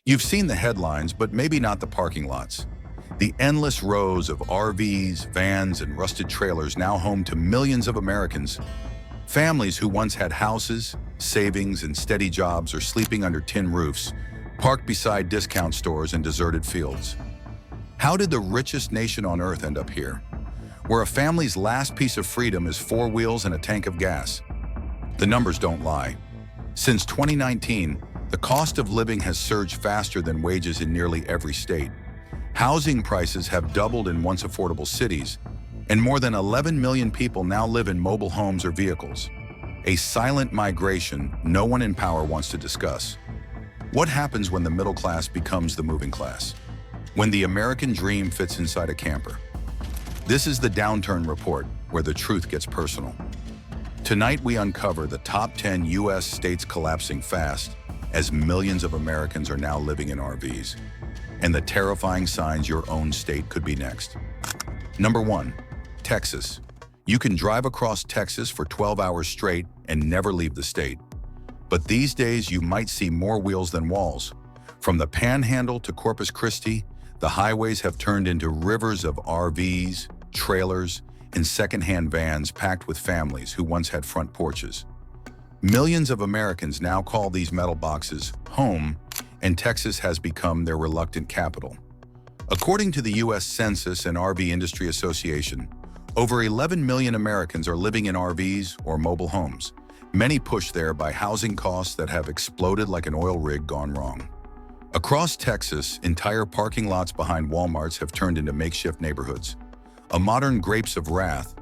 You've seen the headlines, but maybe not the parking lots. The endless rows of RVs, vans, and rusted trailers now home to millions of Americans. Families who once had houses, savings, and steady jobs are sleeping under tin roofs, parked beside discount stores and deserted fields. How did the richest nation on earth end up here? Where a family's last piece of freedom is four wheels and a tank of gas. The numbers don't lie. Since 2019, the cost of living has surged faster than wages in nearly every state. Housing prices have doubled in once affordable cities, and more than 11 million people now live in mobile homes or vehicles. A silent migration no one in power wants to discuss. What happens when the middle class becomes the moving class? When the American dream fits inside a camper? This is the Downturn Report, where the truth gets personal. Tonight we uncover the top 10 U.S. states collapsing fast as millions of Americans are now living in RVs, and the terrifying signs your own state could be next. Number 1. Texas. You can drive across Texas for 12 hours straight and never leave the state. But these days you might see more wheels than walls. From the Panhandle to Corpus Christi, the highways have turned into rivers of RVs, trailers, and secondhand vans packed with families who once had front porches. Millions of Americans now call these metal boxes home, and Texas has become their reluctant capital. According to the U.S. Census and RV Industry Association, over 11 million Americans are living in RVs or mobile homes, many pushed there by housing costs that have exploded like an oil rig gone wrong. Across Texas, entire parking lots behind Walmarts have turned into makeshift neighborhoods. A modern grapes of wrath,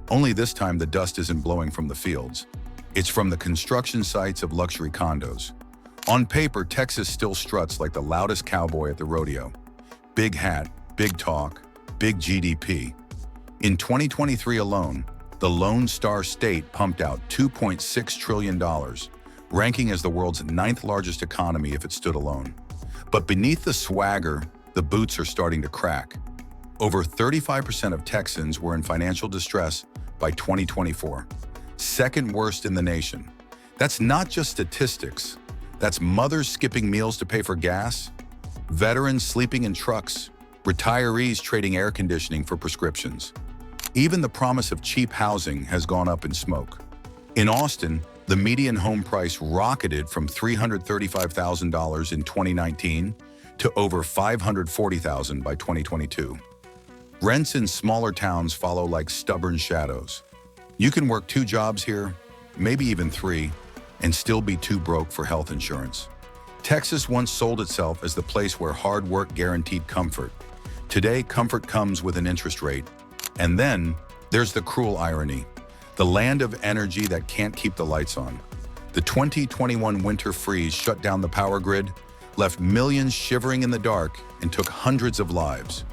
only this time the dust isn't blowing from the fields. It's from the construction sites of luxury condos. On paper, Texas still struts like the loudest cowboy at the rodeo. Big hat, big talk, big GDP. In 2023 alone, the Lone Star State pumped out $2.6 trillion, ranking as the world's 9th largest economy if it stood alone. But beneath the swagger, the boots are starting to crack. Over 35% of Texans were in financial distress by 2024, second worst in the nation. That's not just statistics. That's mothers skipping meals to pay for gas, veterans sleeping in trucks, retirees trading air conditioning for prescriptions. Even the promise of cheap housing has gone up in smoke. In Austin, the median home price rocketed from $335,000 in 2019 to over $540,000 by 2022. Rents in smaller towns follow like stubborn shadows. You can work 2 jobs here, maybe even 3, and still be too broke for health insurance. Texas once sold itself as the place where hard work guaranteed comfort. Today, comfort comes with an interest rate. And then, there's the cruel irony. The land of energy that can't keep the lights on. The 2021 winter freeze shut down the power grid, left millions shivering in the dark, and took hundreds of lives.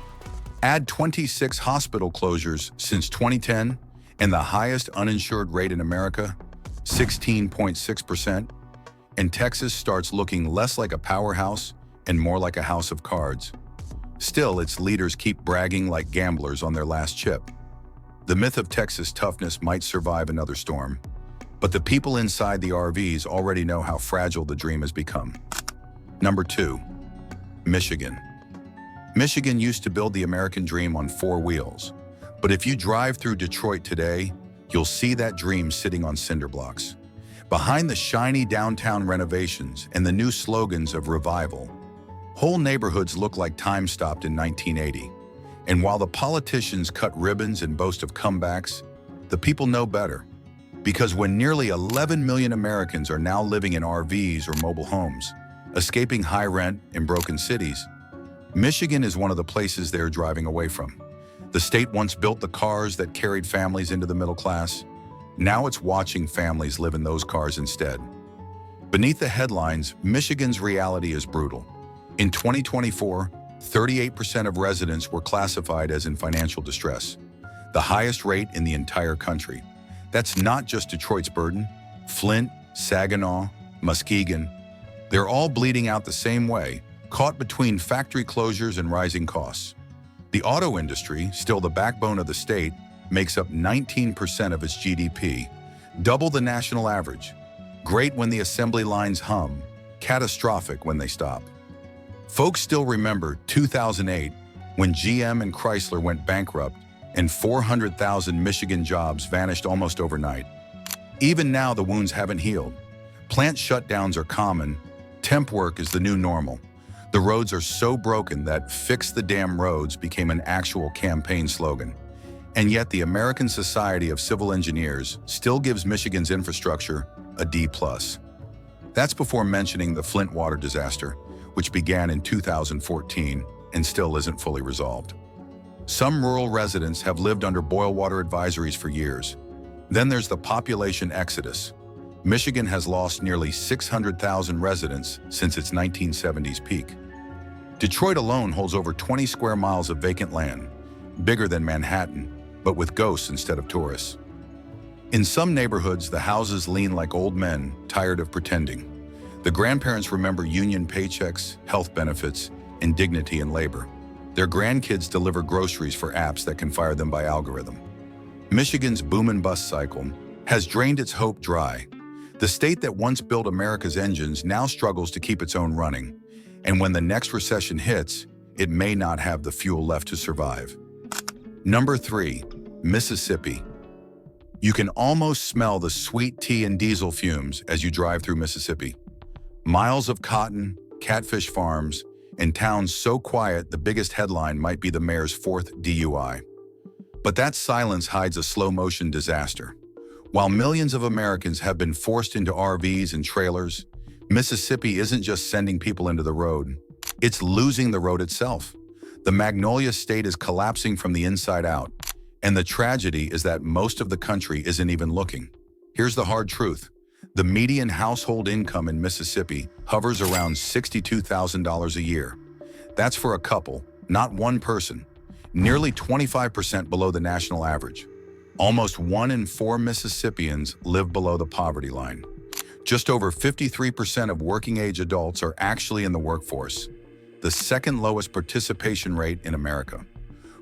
Add 26 hospital closures since 2010, and the highest uninsured rate in America, 16.6%, and Texas starts looking less like a powerhouse and more like a house of cards. Still, its leaders keep bragging like gamblers on their last chip. The myth of Texas toughness might survive another storm, but the people inside the RVs already know how fragile the dream has become. Number 2. Michigan. Michigan used to build the American dream on 4 wheels, but if you drive through Detroit today, you'll see that dream sitting on cinder blocks. Behind the shiny downtown renovations and the new slogans of revival, whole neighborhoods look like time stopped in 1980. And while the politicians cut ribbons and boast of comebacks, the people know better. Because when nearly 11 million Americans are now living in RVs or mobile homes, escaping high rent in broken cities, Michigan is one of the places they're driving away from. The state once built the cars that carried families into the middle class. Now it's watching families live in those cars instead. Beneath the headlines, Michigan's reality is brutal. In 2024, 38% of residents were classified as in financial distress, the highest rate in the entire country. That's not just Detroit's burden. Flint, Saginaw, Muskegon, they're all bleeding out the same way, caught between factory closures and rising costs. The auto industry, still the backbone of the state, makes up 19% of its GDP, double the national average. Great when the assembly lines hum, catastrophic when they stop. Folks still remember 2008 when GM and Chrysler went bankrupt and 400,000 Michigan jobs vanished almost overnight. Even now, the wounds haven't healed. Plant shutdowns are common. Temp work is the new normal. The roads are so broken that "Fix the damn roads" became an actual campaign slogan. And yet the American Society of Civil Engineers still gives Michigan's infrastructure a D+. That's before mentioning the Flint water disaster, which began in 2014 and still isn't fully resolved. Some rural residents have lived under boil water advisories for years. Then there's the population exodus. Michigan has lost nearly 600,000 residents since its 1970s peak. Detroit alone holds over 20 square miles of vacant land, bigger than Manhattan, but with ghosts instead of tourists. In some neighborhoods, the houses lean like old men, tired of pretending. The grandparents remember union paychecks, health benefits, and dignity in labor. Their grandkids deliver groceries for apps that can fire them by algorithm. Michigan's boom and bust cycle has drained its hope dry. The state that once built America's engines now struggles to keep its own running. And when the next recession hits, it may not have the fuel left to survive. Number 3, Mississippi. You can almost smell the sweet tea and diesel fumes as you drive through Mississippi. Miles of cotton, catfish farms, and towns so quiet the biggest headline might be the mayor's 4th DUI. But that silence hides a slow-motion disaster. While millions of Americans have been forced into RVs and trailers, Mississippi isn't just sending people into the road, it's losing the road itself. The Magnolia State is collapsing from the inside out, and the tragedy is that most of the country isn't even looking. Here's the hard truth. The median household income in Mississippi hovers around $62,000 a year. That's for a couple, not one person, nearly 25% below the national average. Almost 1 in 4 Mississippians live below the poverty line. Just over 53% of working-age adults are actually in the workforce, the second lowest participation rate in America.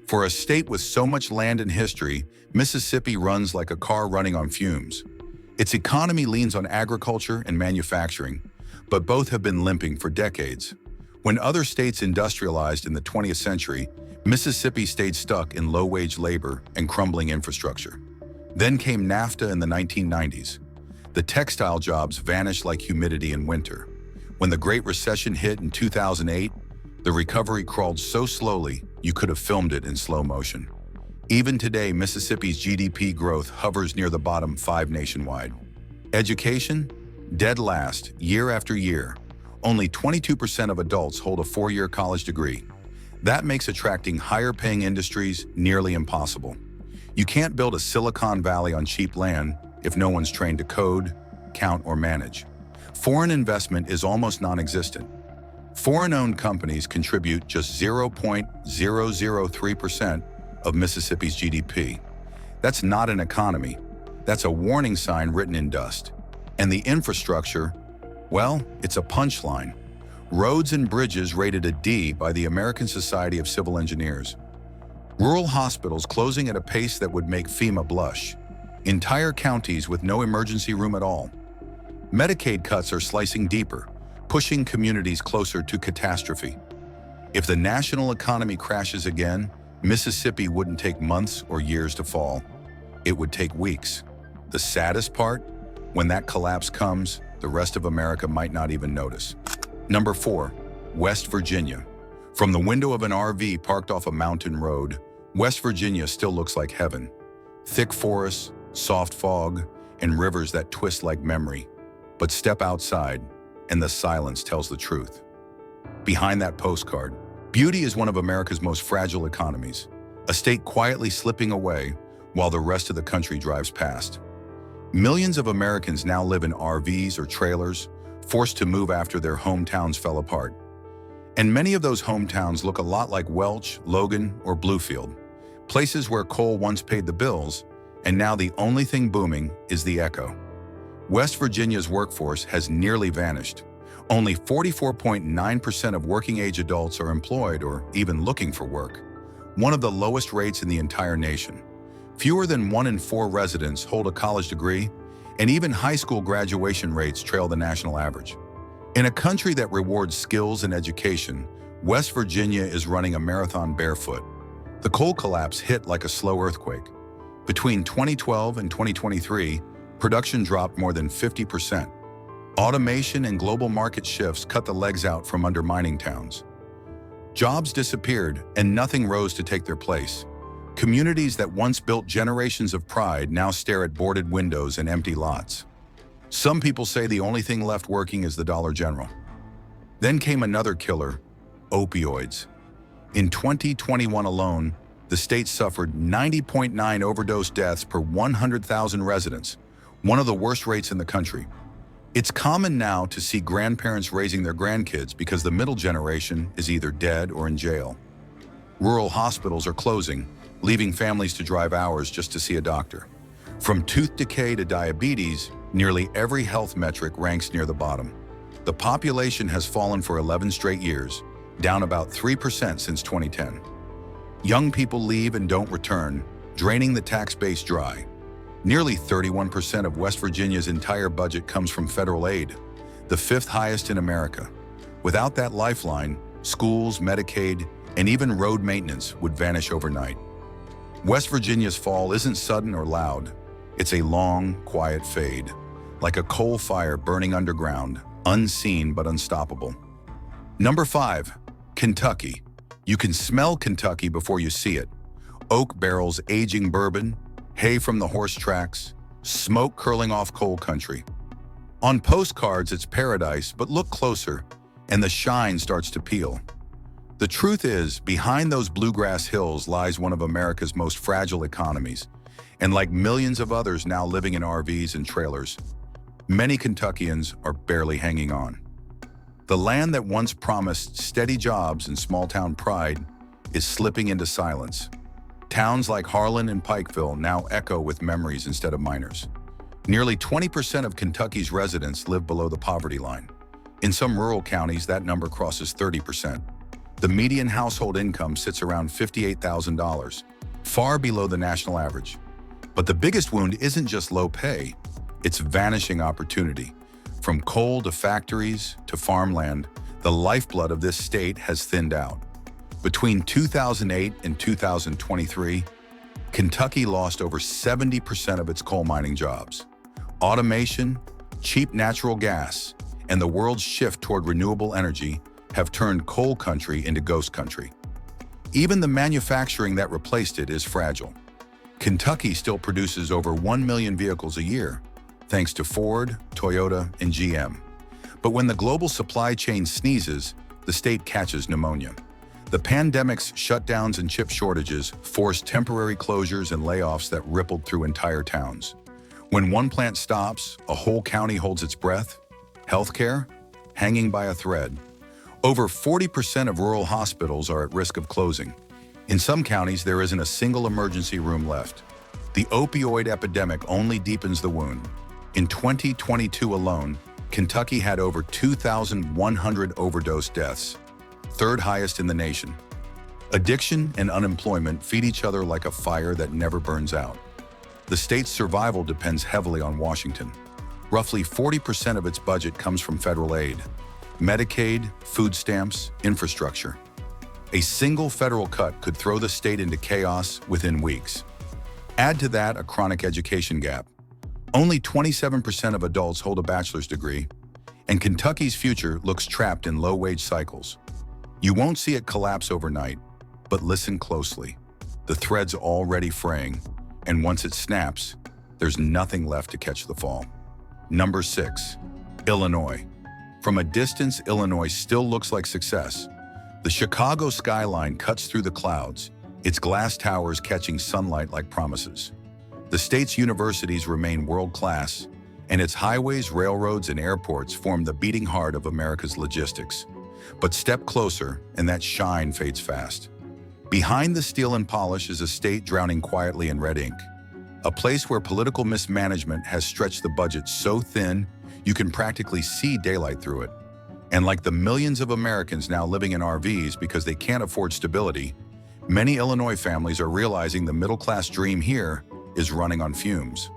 For a state with so much land and history, Mississippi runs like a car running on fumes. Its economy leans on agriculture and manufacturing, but both have been limping for decades. When other states industrialized in the 20th century, Mississippi stayed stuck in low-wage labor and crumbling infrastructure. Then came NAFTA in the 1990s. The textile jobs vanished like humidity in winter. When the Great Recession hit in 2008, the recovery crawled so slowly you could have filmed it in slow motion. Even today, Mississippi's GDP growth hovers near the bottom 5 nationwide. Education? Dead last, year after year. Only 22% of adults hold a 4-year college degree. That makes attracting higher-paying industries nearly impossible. You can't build a Silicon Valley on cheap land if no one's trained to code, count, or manage. Foreign investment is almost non-existent. Foreign-owned companies contribute just 0.003% of Mississippi's GDP. That's not an economy. That's a warning sign written in dust. And the infrastructure, well, it's a punchline. Roads and bridges rated a D by the American Society of Civil Engineers. Rural hospitals closing at a pace that would make FEMA blush. Entire counties with no emergency room at all. Medicaid cuts are slicing deeper, pushing communities closer to catastrophe. If the national economy crashes again, Mississippi wouldn't take months or years to fall. It would take weeks. The saddest part? When that collapse comes, the rest of America might not even notice. Number 4, West Virginia. From the window of an RV parked off a mountain road, West Virginia still looks like heaven. Thick forests, soft fog, and rivers that twist like memory. But step outside, and the silence tells the truth. Behind that postcard, beauty is one of America's most fragile economies, a state quietly slipping away while the rest of the country drives past. Millions of Americans now live in RVs or trailers, forced to move after their hometowns fell apart. And many of those hometowns look a lot like Welch, Logan, or Bluefield, places where coal once paid the bills, and now the only thing booming is the echo. West Virginia's workforce has nearly vanished. Only 44.9% of working-age adults are employed or even looking for work, one of the lowest rates in the entire nation. Fewer than 1 in 4 residents hold a college degree, and even high school graduation rates trail the national average. In a country that rewards skills and education, West Virginia is running a marathon barefoot. The coal collapse hit like a slow earthquake. Between 2012 and 2023, production dropped more than 50%. Automation and global market shifts cut the legs out from under mining towns. Jobs disappeared and nothing rose to take their place. Communities that once built generations of pride now stare at boarded windows and empty lots. Some people say the only thing left working is the Dollar General. Then came another killer, opioids. In 2021 alone, the state suffered 90.9 overdose deaths per 100,000 residents, one of the worst rates in the country. It's common now to see grandparents raising their grandkids because the middle generation is either dead or in jail. Rural hospitals are closing, leaving families to drive hours just to see a doctor. From tooth decay to diabetes, nearly every health metric ranks near the bottom. The population has fallen for 11 straight years, down about 3% since 2010. Young people leave and don't return, draining the tax base dry. Nearly 31% of West Virginia's entire budget comes from federal aid, the fifth highest in America. Without that lifeline, schools, Medicaid, and even road maintenance would vanish overnight. West Virginia's fall isn't sudden or loud. It's a long, quiet fade, like a coal fire burning underground, unseen but unstoppable. Number 5, Kentucky. You can smell Kentucky before you see it. Oak barrels aging bourbon, hay from the horse tracks, smoke curling off coal country. On postcards, it's paradise, but look closer, and the shine starts to peel. The truth is, behind those bluegrass hills lies one of America's most fragile economies, and like millions of others now living in RVs and trailers, many Kentuckians are barely hanging on. The land that once promised steady jobs and small-town pride is slipping into silence. Towns like Harlan and Pikeville now echo with memories instead of miners. Nearly 20% of Kentucky's residents live below the poverty line. In some rural counties, that number crosses 30%. The median household income sits around $58,000, far below the national average. But the biggest wound isn't just low pay, it's vanishing opportunity. From coal to factories to farmland, the lifeblood of this state has thinned out. Between 2008 and 2023, Kentucky lost over 70% of its coal mining jobs. Automation, cheap natural gas, and the world's shift toward renewable energy have turned coal country into ghost country. Even the manufacturing that replaced it is fragile. Kentucky still produces over 1 million vehicles a year, thanks to Ford, Toyota, and GM. But when the global supply chain sneezes, the state catches pneumonia. The pandemic's shutdowns and chip shortages forced temporary closures and layoffs that rippled through entire towns. When one plant stops, a whole county holds its breath. Healthcare? Hanging by a thread. Over 40% of rural hospitals are at risk of closing. In some counties, there isn't a single emergency room left. The opioid epidemic only deepens the wound. In 2022 alone, Kentucky had over 2,100 overdose deaths, third highest in the nation. Addiction and unemployment feed each other like a fire that never burns out. The state's survival depends heavily on Washington. Roughly 40% of its budget comes from federal aid, Medicaid, food stamps, infrastructure. A single federal cut could throw the state into chaos within weeks. Add to that a chronic education gap. Only 27% of adults hold a bachelor's degree, and Kentucky's future looks trapped in low-wage cycles. You won't see it collapse overnight, but listen closely. The thread's already fraying, and once it snaps, there's nothing left to catch the fall. Number 6, Illinois. From a distance, Illinois still looks like success. The Chicago skyline cuts through the clouds, its glass towers catching sunlight like promises. The state's universities remain world-class, and its highways, railroads, and airports form the beating heart of America's logistics. But step closer, and that shine fades fast. Behind the steel and polish is a state drowning quietly in red ink, a place where political mismanagement has stretched the budget so thin you can practically see daylight through it. And like the millions of Americans now living in RVs because they can't afford stability, many Illinois families are realizing the middle-class dream here is running on fumes.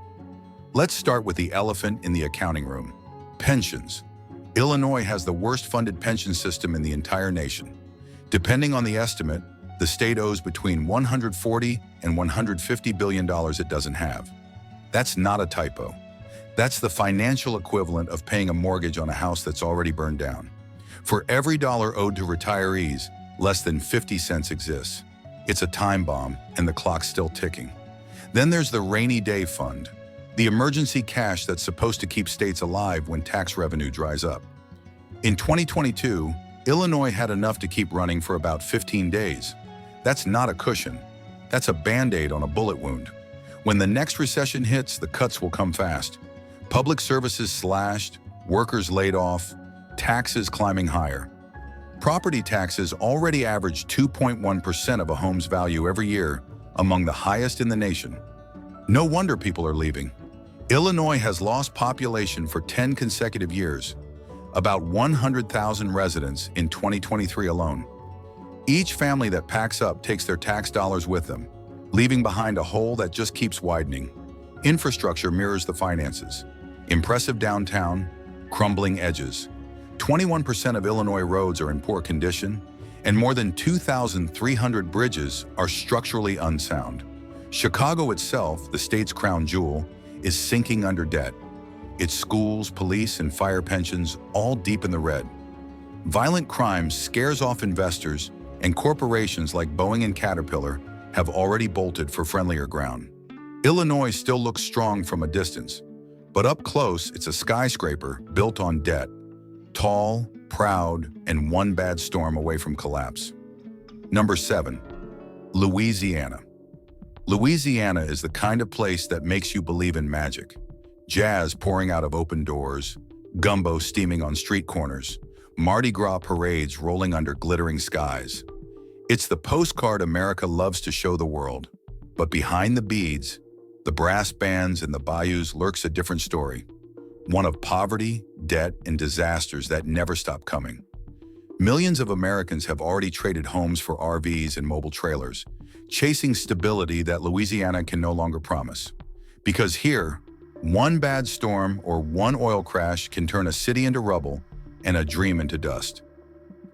Let's start with the elephant in the accounting room: pensions. Illinois has the worst-funded pension system in the entire nation. Depending on the estimate, the state owes between $140 and $150 billion it doesn't have. That's not a typo. That's the financial equivalent of paying a mortgage on a house that's already burned down. For every dollar owed to retirees, less than 50 cents exists. It's a time bomb, and the clock's still ticking. Then there's the rainy day fund, the emergency cash that's supposed to keep states alive when tax revenue dries up. In 2022, Illinois had enough to keep running for about 15 days. That's not a cushion. That's a Band-Aid on a bullet wound. When the next recession hits, the cuts will come fast. Public services slashed, workers laid off, taxes climbing higher. Property taxes already average 2.1% of a home's value every year, among the highest in the nation. No wonder people are leaving. Illinois has lost population for 10 consecutive years, about 100,000 residents in 2023 alone. Each family that packs up takes their tax dollars with them, leaving behind a hole that just keeps widening. Infrastructure mirrors the finances. Impressive downtown, crumbling edges. 21% of Illinois roads are in poor condition, and more than 2,300 bridges are structurally unsound. Chicago itself, the state's crown jewel, is sinking under debt. Its schools, police, and fire pensions all deep in the red. Violent crime scares off investors, and corporations like Boeing and Caterpillar have already bolted for friendlier ground. Illinois still looks strong from a distance, but up close it's a skyscraper built on debt. Tall, proud, and one bad storm away from collapse. Number 7. Louisiana. Louisiana is the kind of place that makes you believe in magic. Jazz pouring out of open doors, gumbo steaming on street corners, Mardi Gras parades rolling under glittering skies. It's the postcard America loves to show the world. But behind the beads, the brass bands, and the bayous lurks a different story. One of poverty, debt, and disasters that never stop coming. Millions of Americans have already traded homes for RVs and mobile trailers, chasing stability that Louisiana can no longer promise. Because here, one bad storm or one oil crash can turn a city into rubble and a dream into dust.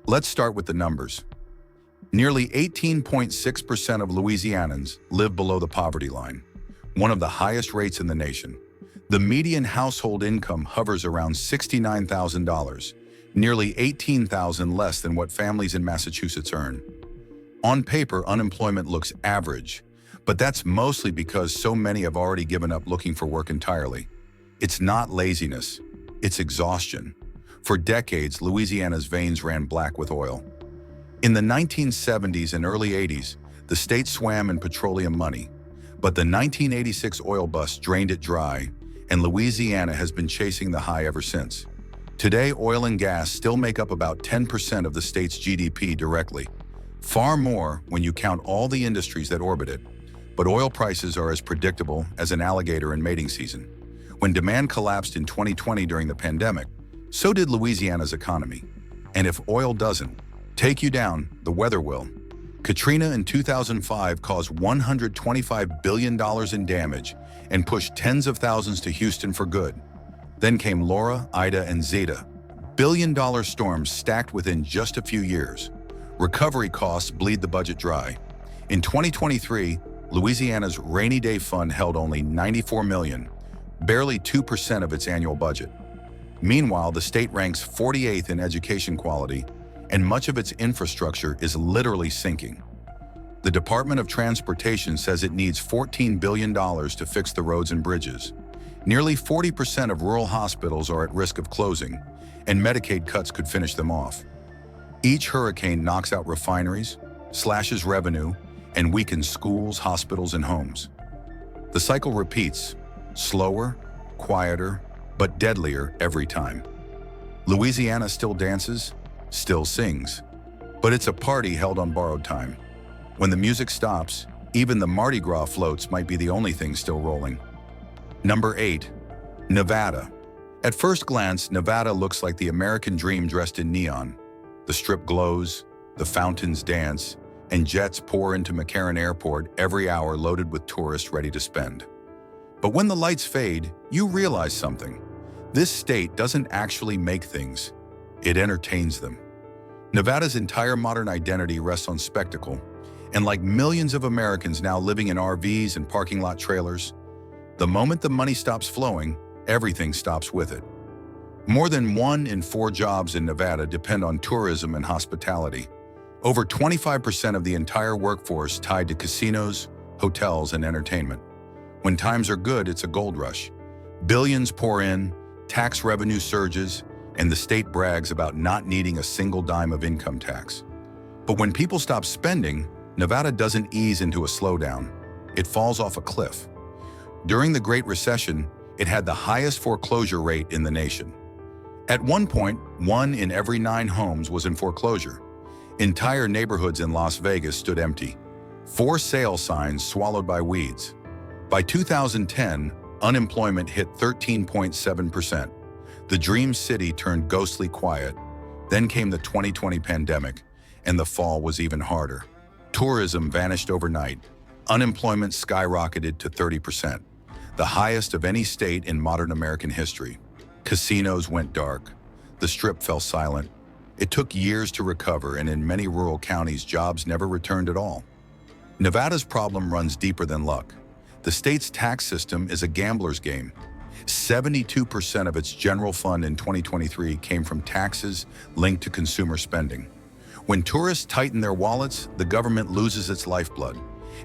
Let's start with the numbers. Nearly 18.6% of Louisianans live below the poverty line, one of the highest rates in the nation. The median household income hovers around $69,000, nearly $18,000 less than what families in Massachusetts earn. On paper, unemployment looks average, but that's mostly because so many have already given up looking for work entirely. It's not laziness, it's exhaustion. For decades, Louisiana's veins ran black with oil. In the 1970s and early 80s, the state swam in petroleum money, but the 1986 oil bust drained it dry, and Louisiana has been chasing the high ever since. Today, oil and gas still make up about 10% of the state's GDP directly, far more when you count all the industries that orbit it. But oil prices are as predictable as an alligator in mating season. When demand collapsed in 2020 during the pandemic, so did Louisiana's economy. And if oil doesn't take you down, the weather will. Katrina in 2005 caused $125 billion in damage and pushed tens of thousands to Houston for good. Then came Laura, Ida, and Zeta, billion-dollar storms stacked within just a few years. Recovery costs bleed the budget dry. In 2023, Louisiana's rainy day fund held only $94 million, barely 2% of its annual budget. Meanwhile, the state ranks 48th in education quality, and much of its infrastructure is literally sinking. The Department of Transportation says it needs $14 billion to fix the roads and bridges. Nearly 40% of rural hospitals are at risk of closing, and Medicaid cuts could finish them off. Each hurricane knocks out refineries, slashes revenue, and weakens schools, hospitals, and homes. The cycle repeats, slower, quieter, but deadlier every time. Louisiana still dances, still sings, but it's a party held on borrowed time. When the music stops, even the Mardi Gras floats might be the only thing still rolling. Number 8. Nevada. At first glance, Nevada looks like the American dream dressed in neon. The Strip glows, the fountains dance, and jets pour into McCarran Airport every hour loaded with tourists ready to spend. But when the lights fade, you realize something. This state doesn't actually make things, it entertains them. Nevada's entire modern identity rests on spectacle, and like millions of Americans now living in RVs and parking lot trailers, the moment the money stops flowing, everything stops with it. More than 1 in 4 jobs in Nevada depend on tourism and hospitality. Over 25% of the entire workforce tied to casinos, hotels, and entertainment. When times are good, it's a gold rush. Billions pour in, tax revenue surges, and the state brags about not needing a single dime of income tax. But when people stop spending, Nevada doesn't ease into a slowdown. It falls off a cliff. During the Great Recession, it had the highest foreclosure rate in the nation. At one point, 1 in every 9 homes was in foreclosure. Entire neighborhoods in Las Vegas stood empty. For sale signs swallowed by weeds. By 2010, unemployment hit 13.7%. The dream city turned ghostly quiet. Then came the 2020 pandemic, and the fall was even harder. Tourism vanished overnight. Unemployment skyrocketed to 30%, the highest of any state in modern American history. Casinos went dark. The Strip fell silent. It took years to recover, and in many rural counties, jobs never returned at all. Nevada's problem runs deeper than luck. The state's tax system is a gambler's game. 72% of its general fund in 2023 came from taxes linked to consumer spending. When tourists tighten their wallets, the government loses its lifeblood.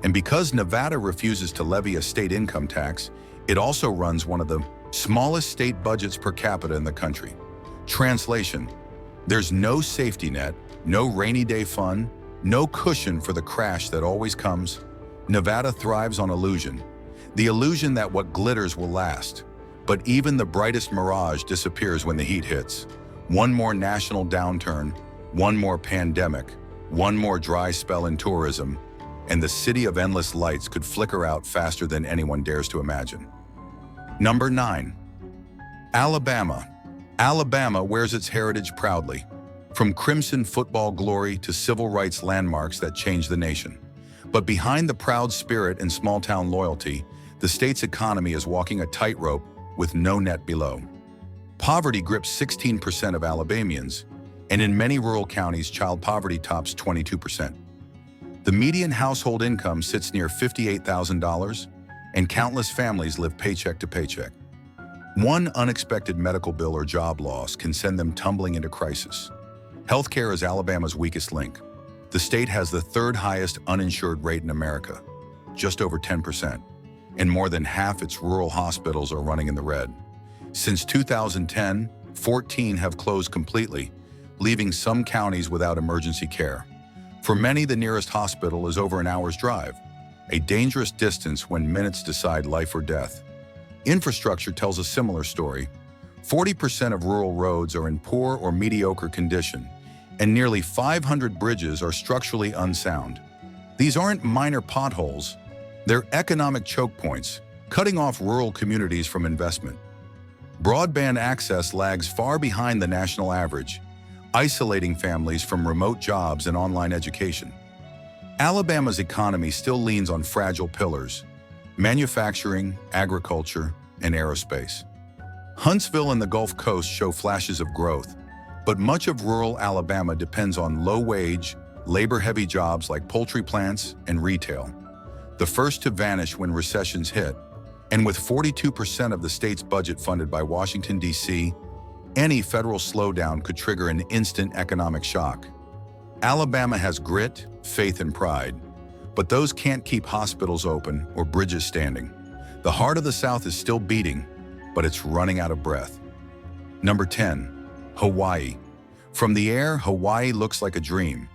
And because Nevada refuses to levy a state income tax, it also runs one of the smallest state budgets per capita in the country. Translation: there's no safety net, no rainy day fund, no cushion for the crash that always comes. Nevada thrives on illusion. The illusion that what glitters will last. But even the brightest mirage disappears when the heat hits. One more national downturn, one more pandemic, one more dry spell in tourism, and the city of endless lights could flicker out faster than anyone dares to imagine. Number 9. Alabama. Alabama wears its heritage proudly, from crimson football glory to civil rights landmarks that changed the nation. But behind the proud spirit and small-town loyalty, the state's economy is walking a tightrope with no net below. Poverty grips 16% of Alabamians, and in many rural counties, child poverty tops 22%. The median household income sits near $58,000, and countless families live paycheck to paycheck. One unexpected medical bill or job loss can send them tumbling into crisis. Healthcare is Alabama's weakest link. The state has the 3rd highest uninsured rate in America, just over 10%, and more than half its rural hospitals are running in the red. Since 2010, 14 have closed completely, leaving some counties without emergency care. For many, the nearest hospital is over an hour's drive, a dangerous distance when minutes decide life or death. Infrastructure tells a similar story. 40% of rural roads are in poor or mediocre condition, and nearly 500 bridges are structurally unsound. These aren't minor potholes, they're economic choke points, cutting off rural communities from investment. Broadband access lags far behind the national average, isolating families from remote jobs and online education. Alabama's economy still leans on fragile pillars: manufacturing, agriculture, and aerospace. Huntsville and the Gulf Coast show flashes of growth, but much of rural Alabama depends on low-wage, labor-heavy jobs like poultry plants and retail, the first to vanish when recessions hit. And with 42% of the state's budget funded by Washington, D.C., any federal slowdown could trigger an instant economic shock. Alabama has grit, faith, and pride, but those can't keep hospitals open or bridges standing. The heart of the South is still beating, but it's running out of breath. Number 10. Hawaii. From the air, Hawaii looks like a dream.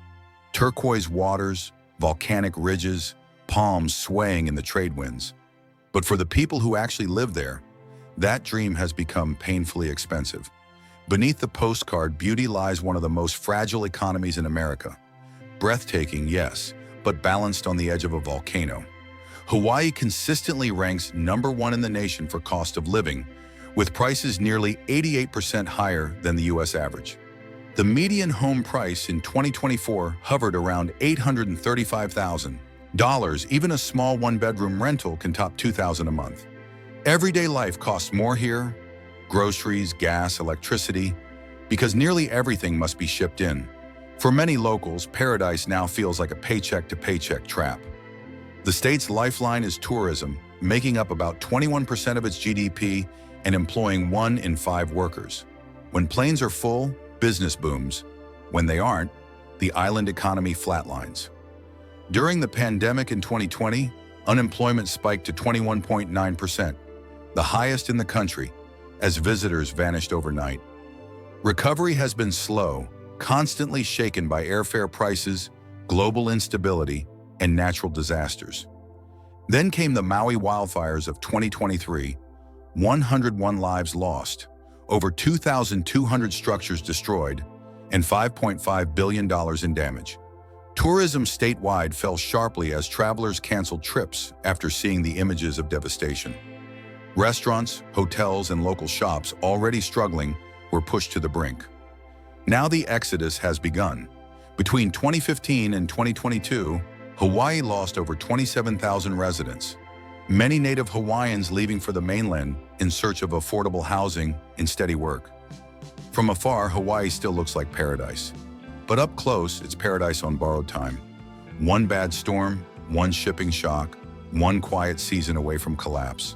Turquoise waters, volcanic ridges, palms swaying in the trade winds. But for the people who actually live there, that dream has become painfully expensive. Beneath the postcard beauty lies one of the most fragile economies in America. Breathtaking, yes, but balanced on the edge of a volcano. Hawaii consistently ranks number 1 in the nation for cost of living, with prices nearly 88% higher than the U.S. average. The median home price in 2024 hovered around $835,000. Even a small 1-bedroom rental can top $2,000 a month. Everyday life costs more here, groceries, gas, electricity, because nearly everything must be shipped in. For many locals, paradise now feels like a paycheck-to-paycheck trap. The state's lifeline is tourism, making up about 21% of its GDP and employing 1 in 5 workers. When planes are full, business booms. When they aren't, the island economy flatlines. During the pandemic in 2020, unemployment spiked to 21.9%, the highest in the country, as visitors vanished overnight. Recovery has been slow, constantly shaken by airfare prices, global instability, and natural disasters. Then came the Maui wildfires of 2023, 101 lives lost, over 2,200 structures destroyed, and $5.5 billion in damage. Tourism statewide fell sharply as travelers canceled trips after seeing the images of devastation. Restaurants, hotels, and local shops already struggling were pushed to the brink. Now the exodus has begun. Between 2015 and 2022, Hawaii lost over 27,000 residents, many native Hawaiians leaving for the mainland in search of affordable housing and steady work. From afar, Hawaii still looks like paradise. But up close, it's paradise on borrowed time. One bad storm, one shipping shock, one quiet season away from collapse.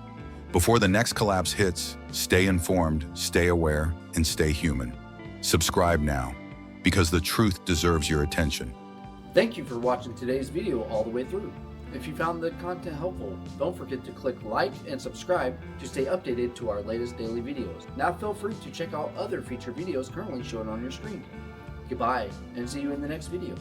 Before the next collapse hits, stay informed, stay aware, and stay human. Subscribe now, because the truth deserves your attention. Thank you for watching today's video all the way through. If you found the content helpful, don't forget to click like and subscribe to stay updated to our latest daily videos. Now feel free to check out other feature videos currently shown on your screen. Goodbye, and see you in the next video.